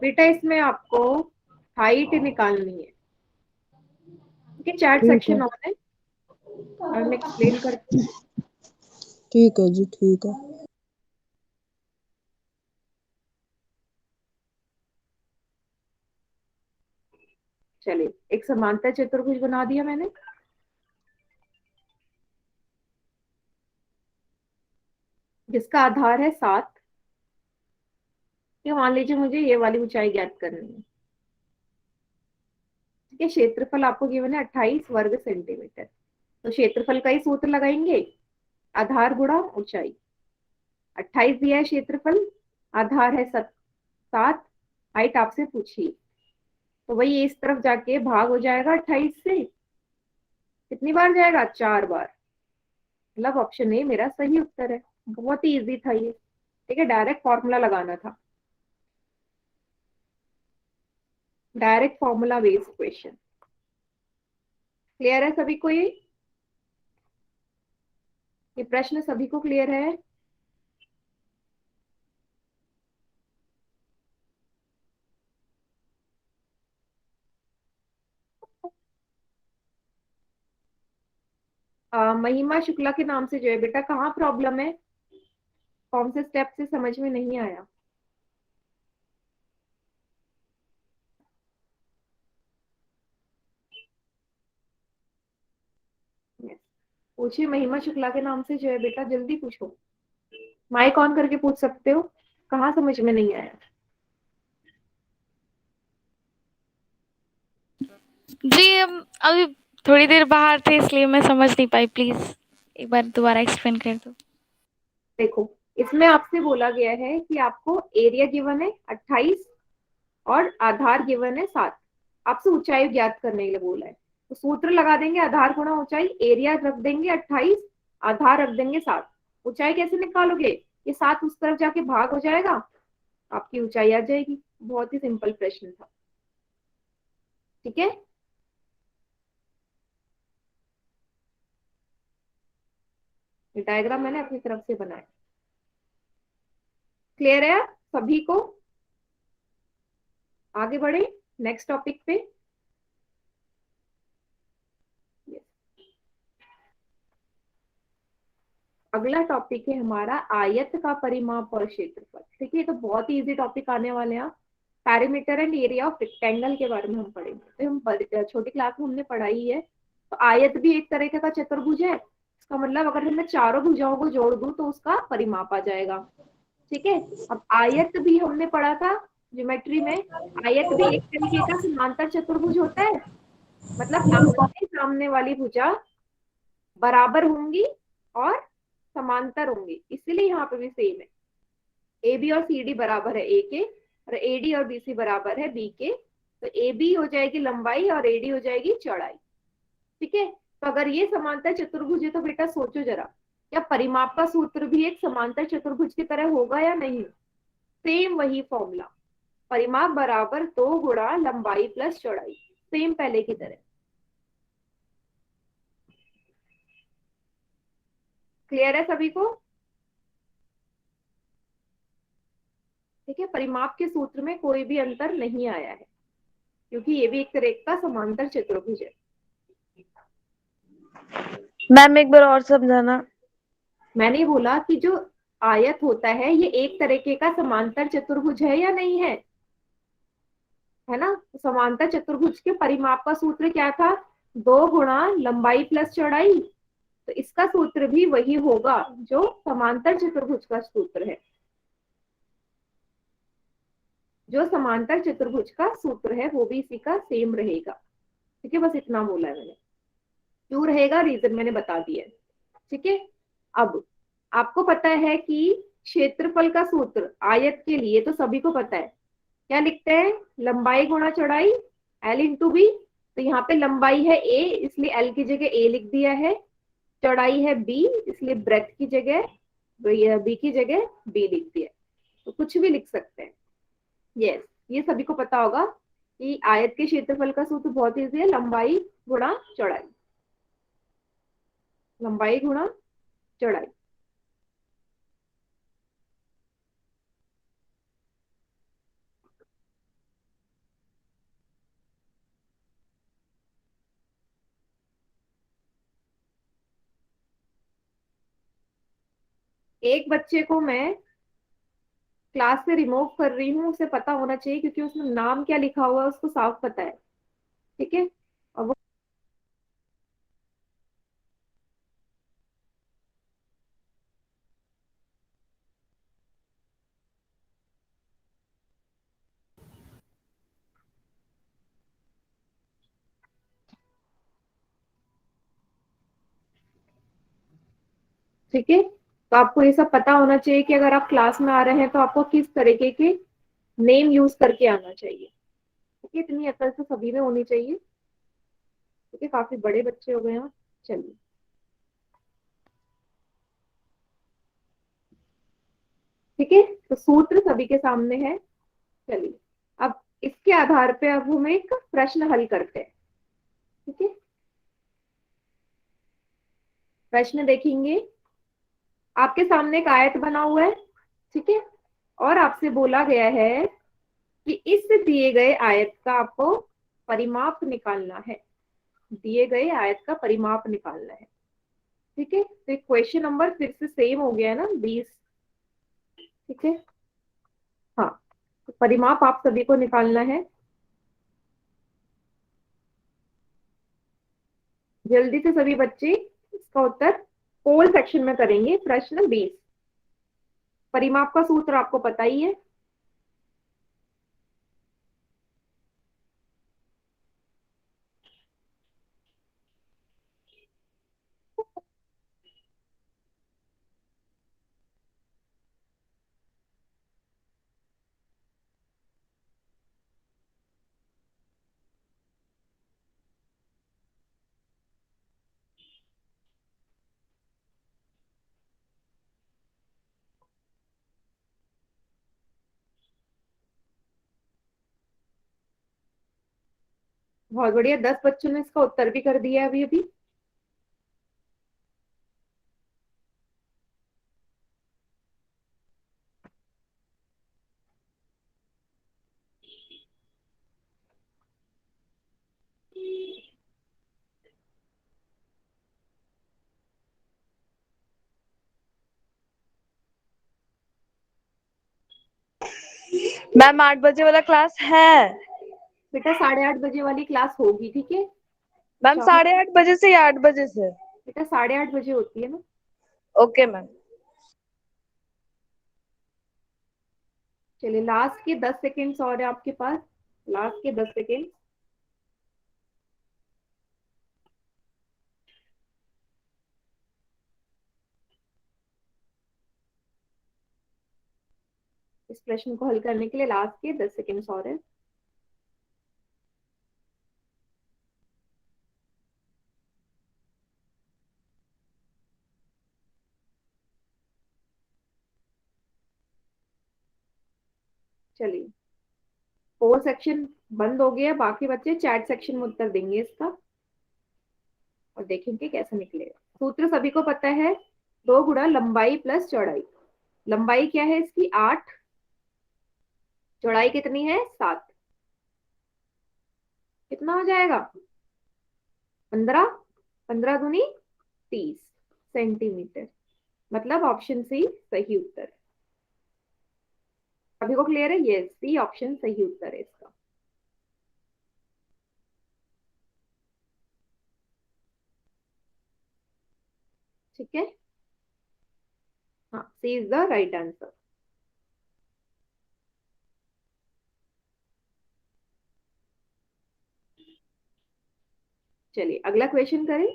बेटा, इसमें आपको हाइट निकालनी है। ठीक है? चैट
ठीक है,
सेक्शन ऑन है और मैं एक्सप्लेन करती हूँ।
ठीक है जी, ठीक है।
चलिए, एक समांतर चतुर्भुज बना दिया मैंने, जिसका आधार है 7। ये मान लीजिए मुझे ये वाली ऊंचाई ज्ञात करनी है। ठीक है? क्षेत्रफल आपको गिवन है 28 वर्ग सेंटीमीटर, तो क्षेत्रफल का ही सूत्र लगाएंगे, आधार गुणा ऊंचाई। 28 दिया है क्षेत्रफल, आधार है 7, हाइट आपसे पूछी, तो वही इस तरफ जाके भाग हो जाएगा 28 से। कितनी बार जाएगा? 4 बार। मतलब ऑप्शन ए मेरा सही उत्तर है। बहुत ही इजी था ये। ठीक है? डायरेक्ट फॉर्मूला लगाना था, direct formula based question. Clear है सभी को? ये प्रश्न सभी को क्लियर है? महिमा शुक्ला के नाम से जो है बेटा, कहाँ प्रॉब्लम है, कौन से स्टेप से समझ में नहीं आया? Yes. पूछिए, महिमा शुक्ला के नाम से जो है बेटा, जल्दी पूछो, माइक ऑन करके पूछ सकते हो, कहाँ समझ में नहीं आया?
जी हम अभी थोड़ी देर बाहर थे इसलिए मैं समझ नहीं पाई, प्लीज एक बार दोबारा एक्सप्लेन कर दो।
देखो, इसमें आपसे बोला गया है कि आपको एरिया गिवन है 28 और आधार गिवन है 7। आपसे ऊंचाई ज्ञात करने के लिए बोला है, तो सूत्र लगा देंगे, आधार गुणा ऊंचाई, एरिया रख देंगे 28, आधार रख देंगे 7। ऊंचाई कैसे निकालोगे? ये 7 उस तरफ जाके भाग हो जाएगा, आपकी ऊंचाई आ जाएगी। बहुत ही सिंपल प्रश्न था, ठीक है। ये डायग्राम मैंने अपनी तरफ से बनाया। क्लियर है सभी को? आगे बढ़े नेक्स्ट टॉपिक पे। अगला टॉपिक है हमारा आयत का परिमाप और क्षेत्रफल। ठीक है, तो बहुत ही इजी टॉपिक आने वाले हैं। Perimeter and area of rectangle के बारे में हम पढ़ेंगे। तो हम छोटी क्लास में हमने पढ़ाई है। तो आयत भी एक तरीके का चतुर्भुज है। इसका मतलब अगर मैं चारों भुजाओं को जोड़ दूं तो उसका परिमाप आ जाएगा। ठीक है, अब आयत भी हमने पढ़ा था ज्योमेट्री में। आयत भी एक तरीके का समांतर चतुर्भुज होता है। मतलब आमने सामने वाली भुजा बराबर होंगी और समांतर होंगी, इसीलिए यहाँ पे भी सेम है। ए बी और सी डी बराबर है ए के, और ए डी और बी सी बराबर है बी के। तो ए बी हो जाएगी लंबाई और ए डी हो जाएगी चौड़ाई। ठीक है, तो अगर ये समांतर चतुर्भुज है तो बेटा सोचो जरा, क्या परिमाप का सूत्र भी एक समांतर चतुर्भुज की तरह होगा या नहीं? सेम वही फॉर्मूला, परिमाप बराबर 2 गुणा लंबाई प्लस चौड़ाई, सेम पहले की तरह। क्लियर है सभी को? ठीक है, परिमाप के सूत्र में कोई भी अंतर नहीं आया है, क्योंकि ये भी एक तरह का समांतर चतुर्भुज है।
मैम एक बार और समझाना।
मैंने बोला कि जो आयत होता है ये एक तरीके का समांतर चतुर्भुज है या नहीं है? है ना। तो समांतर चतुर्भुज के परिमाप का सूत्र क्या था? 2 गुणा लंबाई प्लस चौड़ाई। तो इसका सूत्र भी वही होगा जो समांतर चतुर्भुज का सूत्र है। जो समांतर चतुर्भुज का सूत्र है वो भी इसी का सेम रहेगा। ठीक है, बस इतना बोला है मैंने। क्यों रहेगा, रीजन मैंने बता दिया है। ठीक है, अब आपको पता है कि क्षेत्रफल का सूत्र आयत के लिए तो सभी को पता है। क्या लिखते हैं? लंबाई गुणा चौड़ाई, एल इंटू बी। तो यहाँ पे लंबाई है ए, इसलिए एल की जगह ए लिख दिया है। चौड़ाई है बी, इसलिए ब्रेथ की जगह, बी की जगह बी लिख दिया। तो कुछ भी लिख सकते हैं। यस, ये सभी को पता होगा कि आयत के क्षेत्रफल का सूत्र बहुत इजी है, लंबाई गुणा चौड़ाई, लंबाई गुणा चौड़ाई। एक बच्चे को मैं क्लास से रिमूव कर रही हूँ, उसे पता होना चाहिए, क्योंकि उसमें नाम क्या लिखा हुआ है उसको साफ पता है। ठीक है, और वो ठीक है, तो आपको ये सब पता होना चाहिए कि अगर आप क्लास में आ रहे हैं तो आपको किस तरीके के नेम यूज करके आना चाहिए। ठीक है, इतनी अकल तो सभी में होनी चाहिए। ठीक है, काफी बड़े बच्चे हो गए हैं। चलिए, ठीक है, तो सूत्र सभी के सामने है। चलिए, अब इसके आधार पे अब हम एक प्रश्न हल करते हैं। ठीक है, प्रश्न देखेंगे। आपके सामने एक आयत बना हुआ है। ठीक है, और आपसे बोला गया है कि इस दिए गए आयत का आपको परिमाप निकालना है। दिए गए आयत का परिमाप निकालना है। ठीक है, तो क्वेश्चन नंबर फिर से सेम हो गया है ना, 20। ठीक है, हाँ, तो परिमाप आप सभी को निकालना है। जल्दी से सभी बच्चे इसका उत्तर पोल सेक्शन में करेंगे। प्रश्न 20, परिमाप का सूत्र आपको पता ही है। बहुत बढ़िया, 10 बच्चों ने इसका उत्तर भी कर दिया अभी अभी।
मैम 8 बजे वाला क्लास है।
बेटा 8:30 बजे वाली क्लास होगी, ठीक है।
मैम 8:30 बजे से या 8 बजे से?
बेटा 8:30 बजे होती है ना।
Okay ma'am.
चलिए, लास्ट के 10 सेकेंड्स और है आपके पास, लास्ट के 10 सेकेंड। इस प्रश्न को हल करने के लिए लास्ट के 10 सेकेंड्स और है। चलिए, फोर सेक्शन बंद हो गया, बाकी बच्चे चैट सेक्शन में उत्तर देंगे इसका और देखेंगे कैसे निकलेगा। सूत्र सभी को पता है, 2 गुणा लंबाई प्लस चौड़ाई। लंबाई क्या है इसकी, 8। चौड़ाई कितनी है, 7। कितना हो जाएगा, 15। 15 दूनी 30 सेंटीमीटर। मतलब ऑप्शन सी सही उत्तर है। सभी को क्लियर है, ये सी ऑप्शन सही उत्तर है इसका। ठीक है, हाँ, सी इज द राइट आंसर। चलिए अगला क्वेश्चन करें।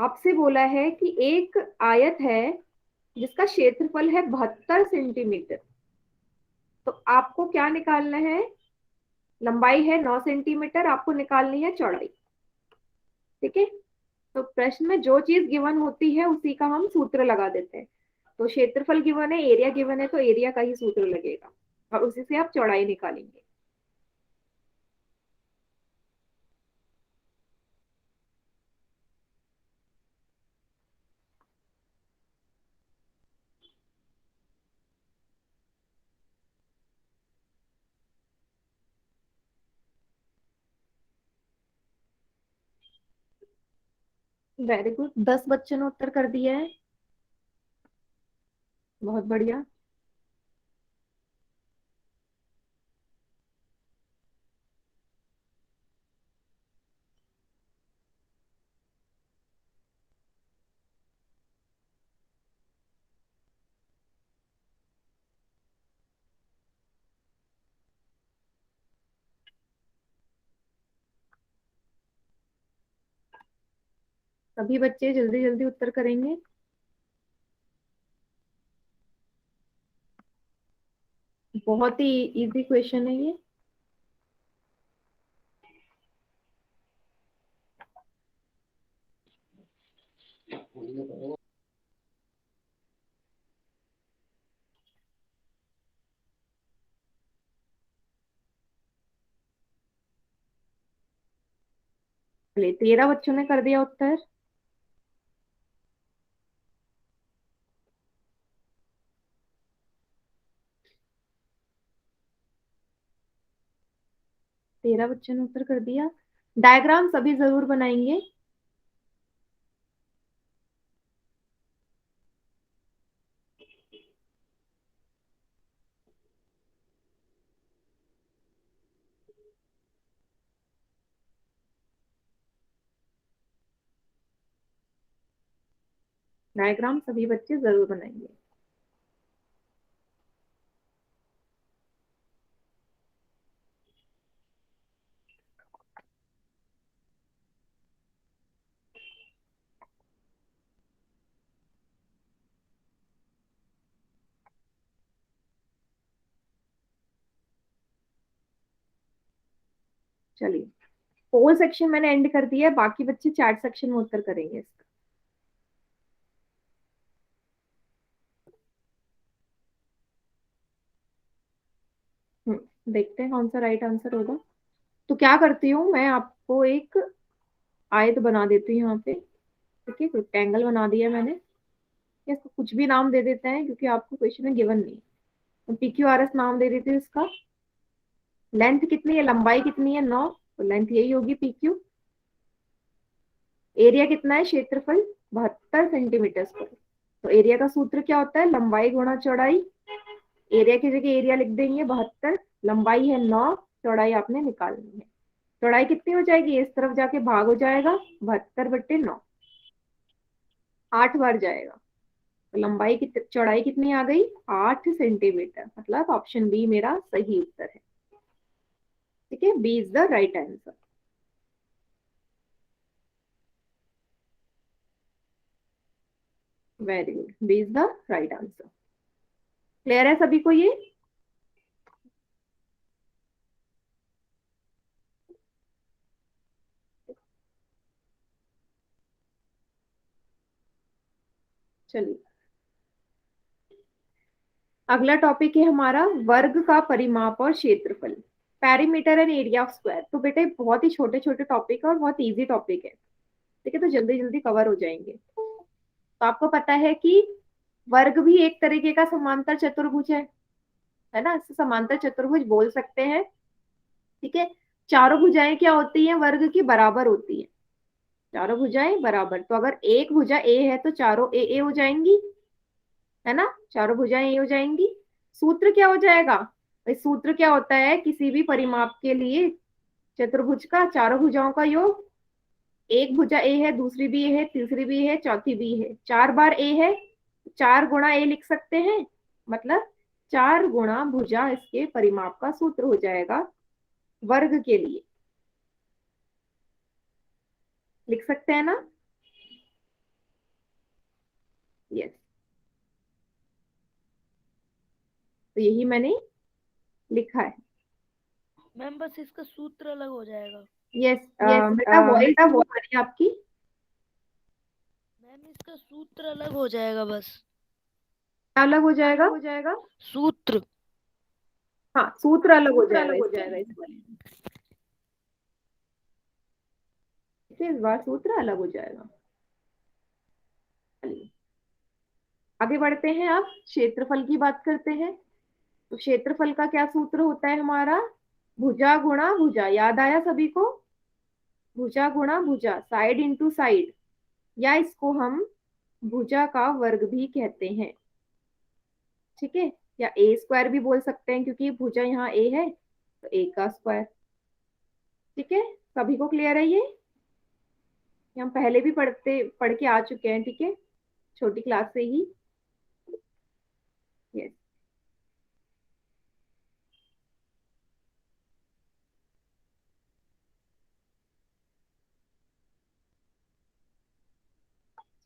आपसे बोला है कि एक आयत है जिसका क्षेत्रफल है 72 सेंटीमीटर। तो आपको क्या निकालना है, लंबाई है 9 सेंटीमीटर, आपको निकालनी है चौड़ाई। ठीक है, तो प्रश्न में जो चीज गिवन होती है उसी का हम सूत्र लगा देते हैं। तो क्षेत्रफल गिवन है, एरिया गिवन है, तो एरिया का ही सूत्र लगेगा और उसी से आप चौड़ाई निकालेंगे। वेरी गुड, 10 बच्चों ने उत्तर कर दिया है, बहुत बढ़िया। सभी बच्चे जल्दी जल्दी उत्तर करेंगे। बहुत ही इजी क्वेश्चन है ये। चलिए, 13 बच्चों ने कर दिया उत्तर। तेरह बच्चों ने उत्तर कर दिया। डायग्राम सभी जरूर बनाएंगे। डायग्राम सभी बच्चे जरूर बनाएंगे। चलिए, पोल सेक्शन मैंने एंड कर दिया है, बाकी बच्चे चैट सेक्शन में उत्तर करेंगे इसका। देखते हैं कौन सा राइट आंसर होगा। तो क्या करती हूँ मैं, आपको एक आयत बना देती हूँ यहाँ पे। ठीक है, रेक्टेंगल बना दिया मैंने। इसको कुछ भी नाम दे देते हैं क्योंकि आपको क्वेश्चन में गिवन नहीं। तो PQRS नाम दे देती हूँ इसका। लेंथ कितनी है, लंबाई कितनी है, 9, तो लेंथ यही होगी PQ। एरिया कितना है, क्षेत्रफल 72 सेंटीमीटर स्क्वायर। तो एरिया का सूत्र क्या होता है, लंबाई गुणा चौड़ाई। एरिया की जगह एरिया लिख देंगे 72, लंबाई है 9, चौड़ाई आपने निकालनी है। चौड़ाई कितनी हो जाएगी, इस तरफ जाके भाग हो जाएगा 72/9, 8 बार जाएगा। तो लंबाई की चौड़ाई कितनी आ गई, 8 सेंटीमीटर। मतलब ऑप्शन बी मेरा सही उत्तर है। ठीक है, B is the right answer. Very good, B is the right answer. Clear है सभी को ये? चलिए, अगला टॉपिक है हमारा वर्ग का परिमाप और क्षेत्रफल, perimeter and area of square. तो बेटे बहुत ही छोटे छोटे टॉपिक है और बहुत इजी टॉपिक है। ठीक है, तो जल्दी जल्दी कवर हो जाएंगे। तो आपको पता है कि वर्ग भी एक तरीके का समांतर चतुर्भुज है ना, इसे समांतर चतुर्भुज बोल सकते हैं। ठीक है, चारों भुजाएं क्या होती हैं, वर्ग की बराबर होती है। चारों भुजाएं बराबर, तो अगर एक भुजा ए है तो चारों ए हो जाएंगी, है ना, चारों भुजाएं ए हो जाएंगी। सूत्र क्या हो जाएगा भाई, सूत्र क्या होता है किसी भी परिमाप के लिए, चतुर्भुज का चारों भुजाओं का योग। एक भुजा ए है, दूसरी भी ए है, तीसरी भी है, चौथी भी है, 4 बार ए है, 4 गुणा ए लिख सकते हैं। मतलब 4 गुणा भुजा इसके परिमाप का सूत्र हो जाएगा वर्ग के लिए। लिख सकते हैं ना? यस, तो यही मैंने लिखा है।
मैम बस इसका सूत्र अलग हो जाएगा।
यस, बेटा वॉइस आ रही है आपकी।
मैम इसका सूत्र अलग हो जाएगा बस।
क्या अलग हो जाएगा?
सूत्र।
हाँ, सूत्र अलग हो जाएगा इस बार। इस बार सूत्र अलग हो जाएगा। चलिए, आगे बढ़ते हैं। अब क्षेत्रफल की बात करते हैं। तो क्षेत्रफल का क्या सूत्र होता है हमारा, भुजा गुणा भुजा। याद आया सभी को? भुजा गुणा भुजा, साइड इंटू साइड, या इसको हम भुजा का वर्ग भी कहते हैं। ठीक है, या ए स्क्वायर भी बोल सकते हैं क्योंकि भुजा यहाँ ए है, तो ए का स्क्वायर। ठीक है, सभी को क्लियर है ये हम पहले भी पढ़ के आ चुके हैं। ठीक है, छोटी क्लास से ही। यस,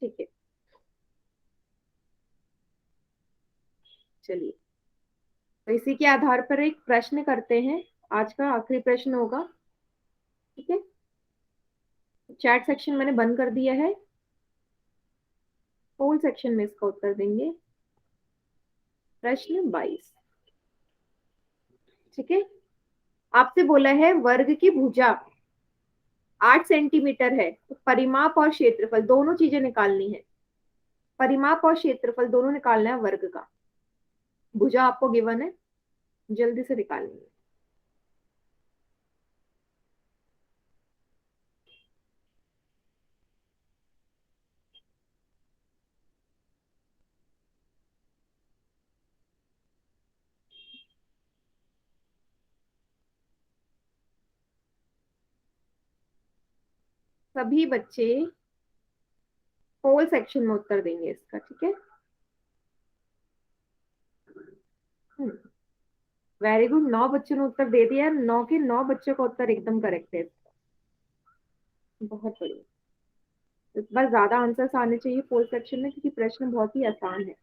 ठीक है। चलिए, तो इसी के आधार पर एक प्रश्न करते हैं, आज का आखिरी प्रश्न होगा। ठीक है, चैट सेक्शन मैंने बंद कर दिया है, पोल सेक्शन में इसका उत्तर देंगे। प्रश्न 22। ठीक है, आपसे बोला है वर्ग की भुजा 8 सेंटीमीटर है, तो परिमाप और क्षेत्रफल दोनों चीजें निकालनी है। परिमाप और क्षेत्रफल दोनों निकालना है वर्ग का। भुजा आपको गिवन है, जल्दी से निकालेंगे। सभी बच्चे होल सेक्शन में उत्तर देंगे इसका, ठीक है। वेरी गुड, 9 बच्चों ने उत्तर दे दिया। 9 के 9 बच्चों का उत्तर एकदम करेक्ट है इसका। बहुत बढ़िया। इस बार ज्यादा आंसर्स आने चाहिए होल सेक्शन में, क्योंकि प्रश्न बहुत ही आसान है।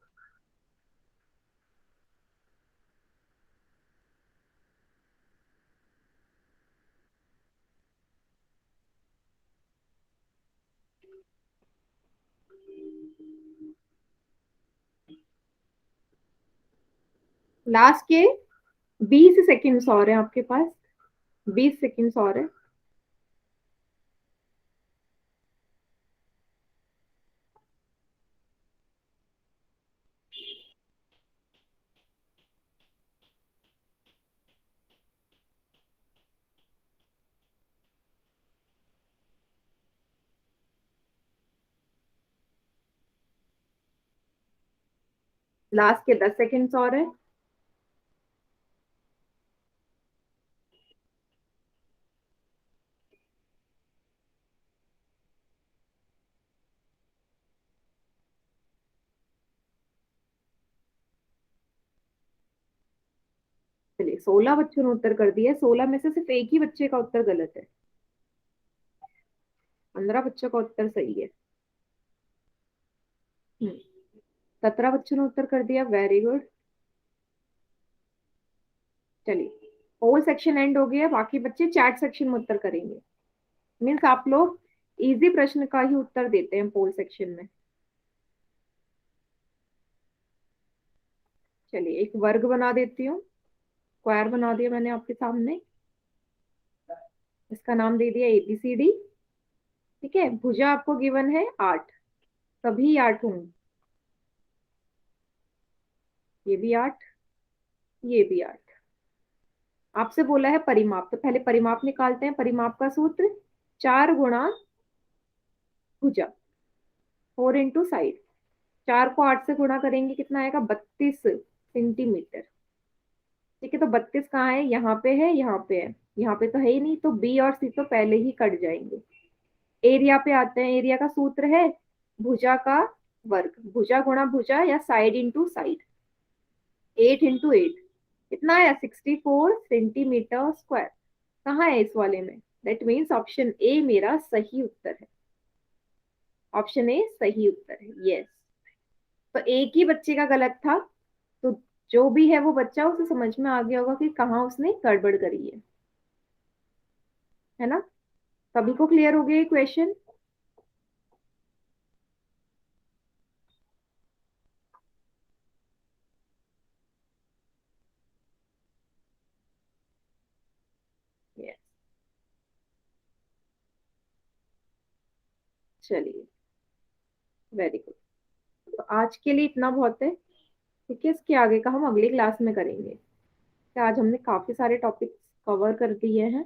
लास्ट के 20 सेकंड्स और हैं आपके पास, 20 सेकंड्स और है। लास्ट के 10 सेकंड्स और है। चलिए, 16 बच्चों ने उत्तर कर दिया। 16 में से सिर्फ एक ही बच्चे का उत्तर गलत है, 15 बच्चों का उत्तर सही है। 17 बच्चों ने उत्तर कर दिया, वेरी गुड। चलिए, होल सेक्शन एंड हो गया, बाकी बच्चे चैट सेक्शन में उत्तर करेंगे। मीन्स आप लोग इजी प्रश्न का ही उत्तर देते हैं पोल सेक्शन में। चलिए, एक वर्ग बना देती हूँ, स्क्वायर बना दिया मैंने आपके सामने। इसका नाम दे दिया ABCD, ठीक है। भुजा आपको गिवन है 8, सभी 8 होंगे। ये भी 8, ये भी 8। आपसे बोला है परिमाप, तो पहले परिमाप निकालते हैं। परिमाप का सूत्र 4 गुणा भुजा, 4 इंटू साइड। 4 को 8 से गुणा करेंगे, कितना आएगा? 32 सेंटीमीटर, ठीक है। तो 32 कहाँ है? यहाँ पे है, यहाँ पे है, यहाँ पे तो है ही नहीं, तो B और C तो पहले ही कट जाएंगे। एरिया पे आते हैं। एरिया का सूत्र है भुजा का वर्ग, भुजा गुणा भुजा या साइड इंटू साइड। 8 इंटू 8 कितना आया? 64 सेंटीमीटर स्क्वायर। कहाँ है इस वाले में? दैट मीन्स ऑप्शन ए मेरा सही उत्तर है। ऑप्शन ए सही उत्तर है, यस। तो एक ही बच्चे का गलत था, तो जो भी है वो बच्चा, उसे समझ में आ गया होगा कि कहाँ उसने गड़बड़ करी है ना। सभी को क्लियर हो गया ये क्वेश्चन? यस, चलिए, वेरी गुड। तो आज के लिए इतना बहुत है, ठीक है। इसके आगे का हम अगली क्लास में करेंगे। तो आज हमने काफी सारे टॉपिक्स कवर कर दिए हैं।